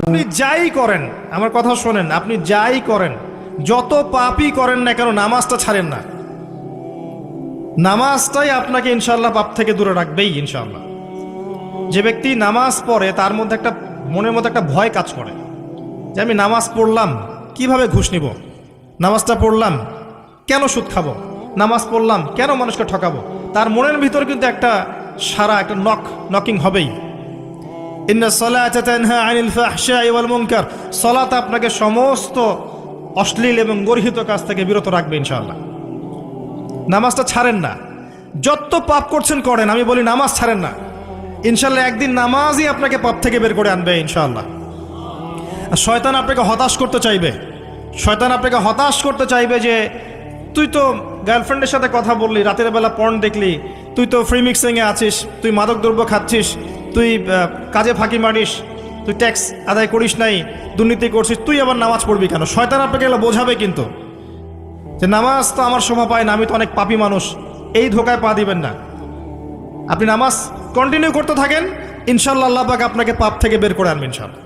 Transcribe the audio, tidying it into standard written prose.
আপনি যাই করেন, আমার কথা শোনেন, আপনি যাই করেন, যত পাপই করেন না কেন, নামাজটা ছাড়েন না। নামাজটাই আপনাকে ইনশাআল্লাহ পাপ থেকে দূরে রাখবেই ইনশাআল্লাহ। যে ব্যক্তি নামাজ পড়ে তার মধ্যে একটা মনের মধ্যে একটা ভয় কাজ করে যে আমি নামাজ পড়লাম কিভাবে ঘুষ নিব, নামাজটা পড়লাম কেন সুদ খাবো, নামাজ পড়লাম কেন মানুষকে ঠকাবো। তার মনের ভিতরে কিন্তু একটা সারা একটা নকিং হবেই। ইন্না সালাতা তানহা আনিল ফাহশাই ওয়াল মুনকার, সালাত আপনাকে সমস্ত অশ্লীল এবং গর্হিত কাজ থেকে বিরত রাখবে ইনশাআল্লাহ। নামাজটা ছাড়েন না, যত পাপ করছেন করেন, আমি বলি নামাজ ছাড়েন না। ইনশাআল্লাহ একদিন নামাজই আপনাকে পাপ থেকে বের করে আনবে ইনশাআল্লাহ। আর শয়তান আপনাকে হতাশ করতে চাইবে, শয়তান আপনাকে হতাশ করতে চাইবে যে তুই তো গার্লফ্রেন্ডের সাথে কথা বললি, রাতের বেলা পর্ন দেখলি, তুই তো ফ্রি মিক্সিংয়ে আছিস, তুই মাদক দ্রব্য খাচ্ছিস, তুই কাজে ফাঁকি মারিস, তুই ট্যাক্স আদায় করিস নাই, দুর্নীতি করছিস, তুই আবার নামাজ পড়বি কেন। শয়তান আপনাকে এগুলো বোঝাবে কিন্তু যে নামাজ তো আমার শোভা পায় না, আমি তো অনেক পাপী মানুষ। এই ধোকায় পা দিবেন না। আপনি নামাজ কন্টিনিউ করতে থাকেন, ইনশাআল্লাহ আল্লাহ পাক আপনাকে পাপ থেকে বের করে আনবেন ইনশাআল্লাহ।